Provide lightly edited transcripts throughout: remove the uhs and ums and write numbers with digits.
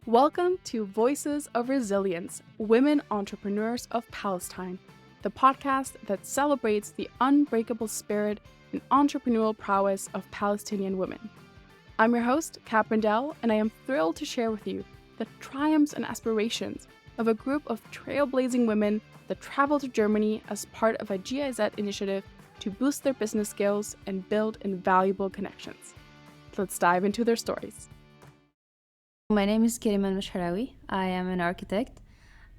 Welcome to Voices of Resilience, Women Entrepreneurs of Palestine, the podcast that celebrates the unbreakable spirit and entrepreneurial prowess of Palestinian women. I'm your host, Kat Brindell, and I am thrilled to share with you the triumphs and aspirations of a group of trailblazing women that travel to Germany as part of a GIZ initiative to boost their business skills and build invaluable connections. Let's dive into their stories. My name is Kariman Mashharawi. I am an architect.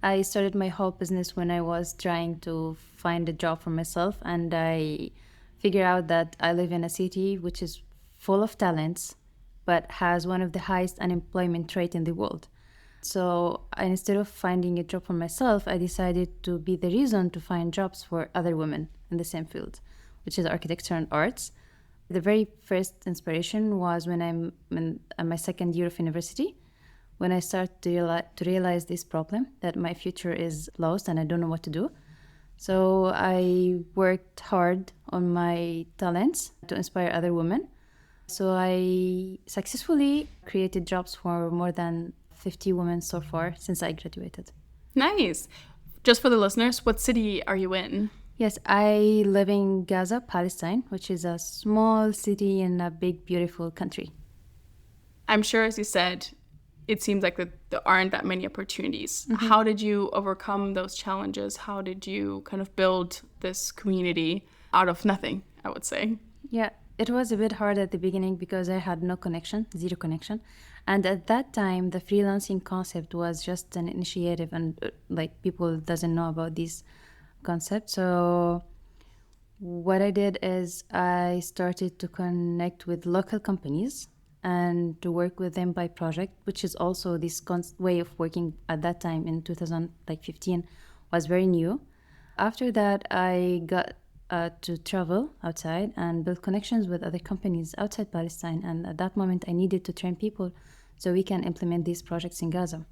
I started my whole business when I was trying to find a job for myself, and I figured out that I live in a city which is full of talents, but has one of the highest unemployment rate in the world. So instead of finding a job for myself, I decided to be the reason to find jobs for other women in the same field, which is architecture and arts. The very first inspiration was when I'm in my second year of university, when I started to realize this problem, that my future is lost and I don't know what to do. So I worked hard on my talents to inspire other women. So I successfully created jobs for more than 50 women so far since I graduated. Nice. Just for the listeners, what city are you in? Yes, I live in Gaza, Palestine, which is a small city in a big, beautiful country. I'm sure, as you said, it seems like there aren't that many opportunities. Mm-hmm. How did you overcome those challenges? How did you kind of build this community out of nothing, I would say? Yeah, it was a bit hard at the beginning because I had no connection, zero connection. And at that time, the freelancing concept was just an initiative and people doesn't know about these concept. So what I did is I started to connect with local companies and to work with them by project, which is also this way of working at that time in 2015 was very new. After that, I got to travel outside and build connections with other companies outside Palestine. And at that moment, I needed to train people so we can implement these projects in Gaza.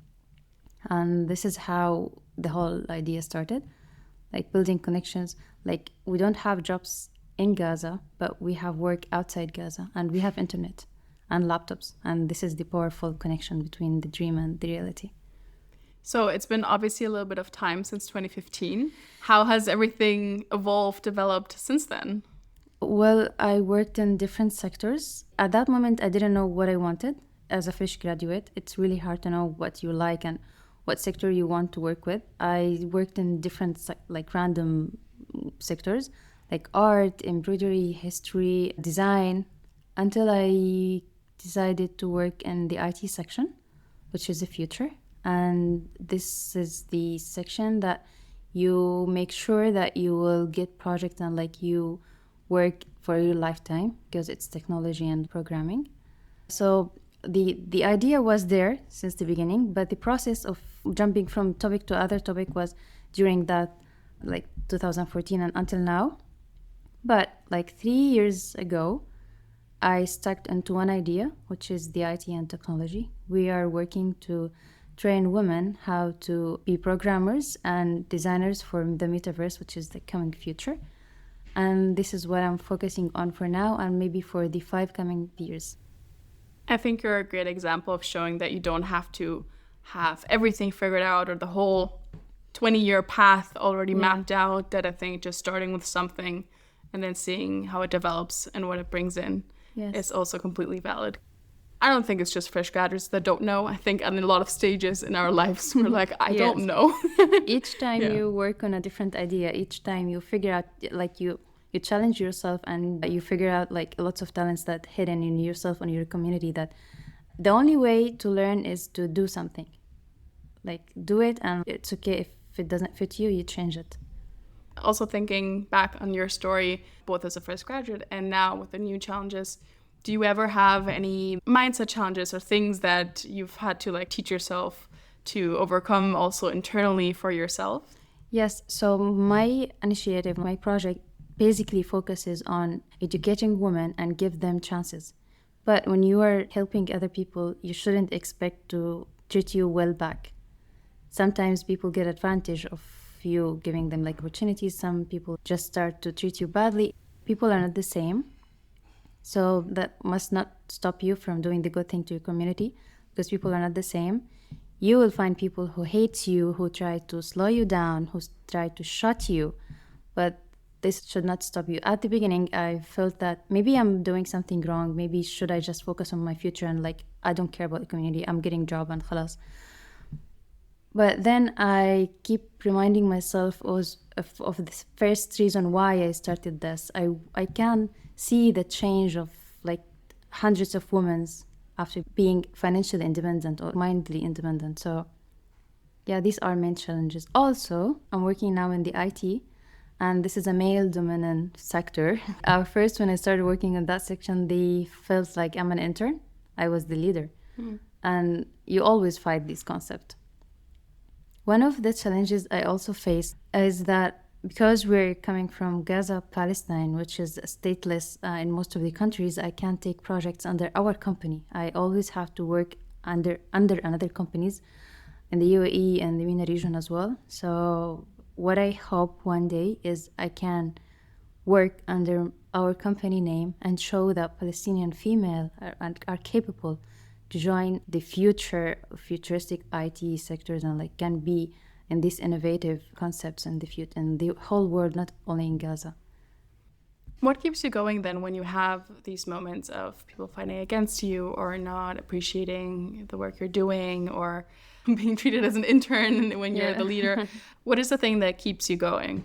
And this is how the whole idea started. Building connections. We don't have jobs in Gaza, but we have work outside Gaza, and we have internet and laptops, and this is the powerful connection between the dream and the reality. So it's been obviously a little bit of time since 2015. How has everything evolved, developed since then? Well, I worked in different sectors. At that moment, I didn't know what I wanted. As a fresh graduate, it's really hard to know what you like and what sector you want to work with. I worked in different random sectors like art, embroidery, history, design, until I decided to work in the IT section, which is the future. And this is the section that you make sure that you will get projects and you work for your lifetime because it's technology and programming. So the idea was there since the beginning, but the process of jumping from topic to other topic was during that 2014 and until now. But 3 years ago, I stuck into one idea, which is the IT and technology. We are working to train women how to be programmers and designers for the metaverse, which is the coming future. And this is what I'm focusing on for now and maybe for the 5 coming years. I think you're a great example of showing that you don't have to have everything figured out or the whole 20-year path already mapped out, that I think just starting with something and then seeing how it develops and what it brings in is also completely valid. I don't think it's just fresh graduates that don't know. I think in a lot of stages in our lives, we're like, I don't know. Each time you work on a different idea, each time you figure out, you challenge yourself and you figure out lots of talents that hidden in yourself and your community, that the only way to learn is to do something. Do it, and it's okay if it doesn't fit you, you change it. Also thinking back on your story, both as a first graduate and now with the new challenges, do you ever have any mindset challenges or things that you've had to teach yourself to overcome also internally for yourself? Yes, so my initiative, my project basically focuses on educating women and give them chances. But when you are helping other people, you shouldn't expect to treat you well back. Sometimes people get advantage of you giving them opportunities. Some people just start to treat you badly. People are not the same. So that must not stop you from doing the good thing to your community. because people are not the same. You will find people who hate you, who try to slow you down, who try to shut you. But this should not stop you. At the beginning, I felt that maybe I'm doing something wrong. Maybe should I just focus on my future and like, I don't care about the community. I'm getting job and khalas. But then I keep reminding myself of the first reason why I started this. I can see the change of like hundreds of women after being financially independent or mindfully independent. So yeah, these are main challenges. Also, I'm working now in the IT, and this is a male-dominant sector. At first, when I started working in that section, they felt like I'm an intern. I was the leader. And you always fight this concept. One of the challenges I also face is that because we're coming from Gaza, Palestine, which is stateless in most of the countries, I can't take projects under our company. I always have to work under another companies in the UAE and the MENA region as well. So what I hope one day is I can work under our company name and show that Palestinian female are capable to join the futuristic IT sectors and like can be in these innovative concepts in the whole world, not only in Gaza. What keeps you going then when you have these moments of people fighting against you or not appreciating the work you're doing or being treated as an intern when you're the leader? What is the thing that keeps you going?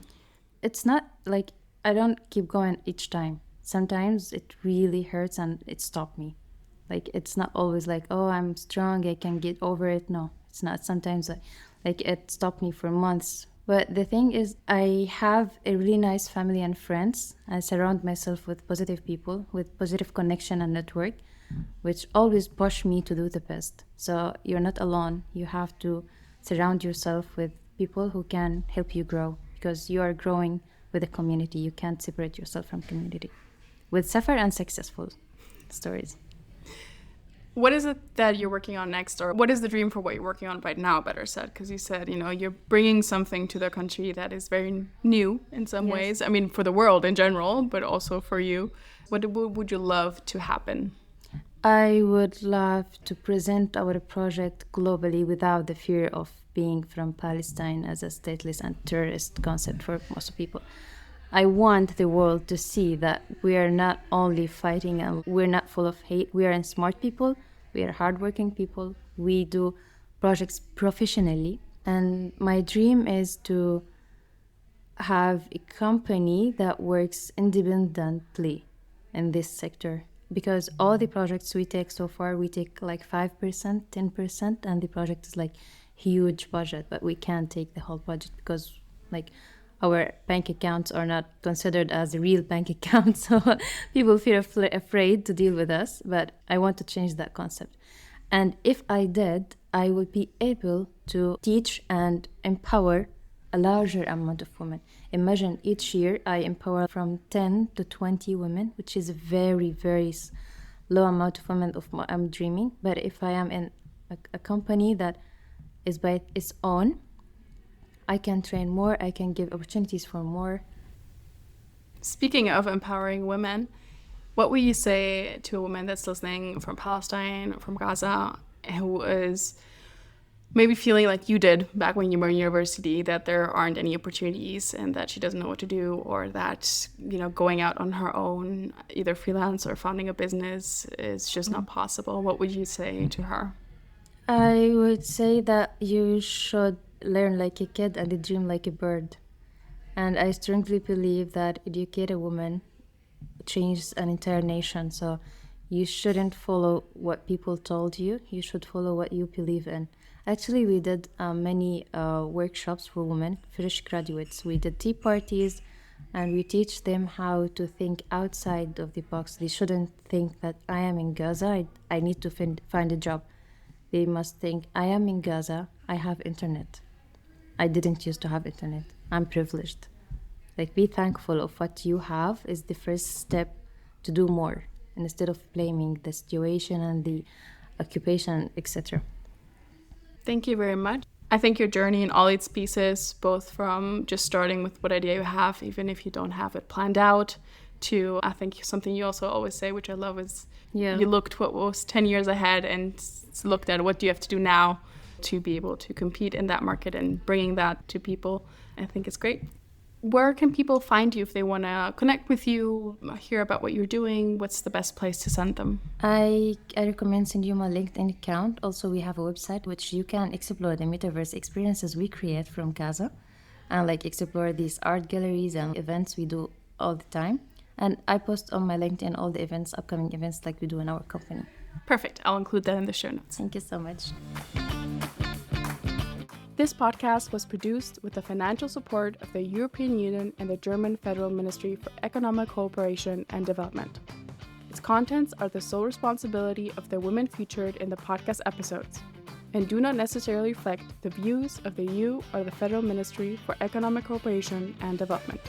It's not like I don't keep going each time. Sometimes it really hurts and it stopped me. Like, it's not always like, oh, I'm strong, I can get over it. No, it's not. Sometimes like it stopped me for months. But the thing is, I have a really nice family and friends. I surround myself with positive people, with positive connection and network, which always push me to do the best. So you're not alone. You have to surround yourself with people who can help you grow, because you are growing with a community. You can't separate yourself from community. With suffer and successful stories. What is it that you're working on next, or what is the dream for what you're working on right now, better said? Because you said, you're bringing something to the country that is very new in some ways. I mean, for the world in general, but also for you. What would you love to happen? I would love to present our project globally without the fear of being from Palestine as a stateless and terrorist concept for most people. I want the world to see that we are not only fighting and we're not full of hate. We are smart people. We are hardworking people. We do projects professionally. And my dream is to have a company that works independently in this sector. Because all the projects we take so far, we take like 5%, 10%, and the project is like huge budget, but we can't take the whole budget because like our bank accounts are not considered as a real bank account, so people feel afraid to deal with us, but I want to change that concept. And if I did, I would be able to teach and empower a larger amount of women. Imagine each year I empower from 10 to 20 women, which is a very, very low amount of women I'm dreaming. But if I am in a company that is by its own, I can train more, I can give opportunities for more. Speaking of empowering women, what would you say to a woman that's listening from Palestine, from Gaza, who is maybe feeling like you did back when you were in university, that there aren't any opportunities and that she doesn't know what to do, or that, going out on her own, either freelance or founding a business is just not possible? What would you say to her? I would say that you should learn like a kid and dream like a bird. And I strongly believe that educate a woman changes an entire nation. So you shouldn't follow what people told you. You should follow what you believe in. Actually, we did many workshops for women, fresh graduates. We did tea parties, and we teach them how to think outside of the box. They shouldn't think that I am in Gaza, I need to find a job. They must think, I am in Gaza, I have internet. I didn't used to have internet. I'm privileged. Like, be thankful of what you have is the first step to do more, instead of blaming the situation and the occupation, etc. Thank you very much. I think your journey in all its pieces, both from just starting with what idea you have, even if you don't have it planned out, to, I think something you also always say, which I love, is Yeah. you looked what was 10 years ahead and looked at what do you have to do now to be able to compete in that market, and bringing that to people, I think is great. Where can people find you if they want to connect with you, hear about what you're doing? What's the best place to send them? I recommend send you my LinkedIn account. Also, we have a website which you can explore the metaverse experiences we create from Gaza, and like explore these art galleries and events we do all the time. And I post on my LinkedIn all the events, upcoming events like we do in our company. Perfect. I'll include that in the show notes. Thank you so much. This podcast was produced with the financial support of the European Union and the German Federal Ministry for Economic Cooperation and Development. Its contents are the sole responsibility of the women featured in the podcast episodes and do not necessarily reflect the views of the EU or the Federal Ministry for Economic Cooperation and Development.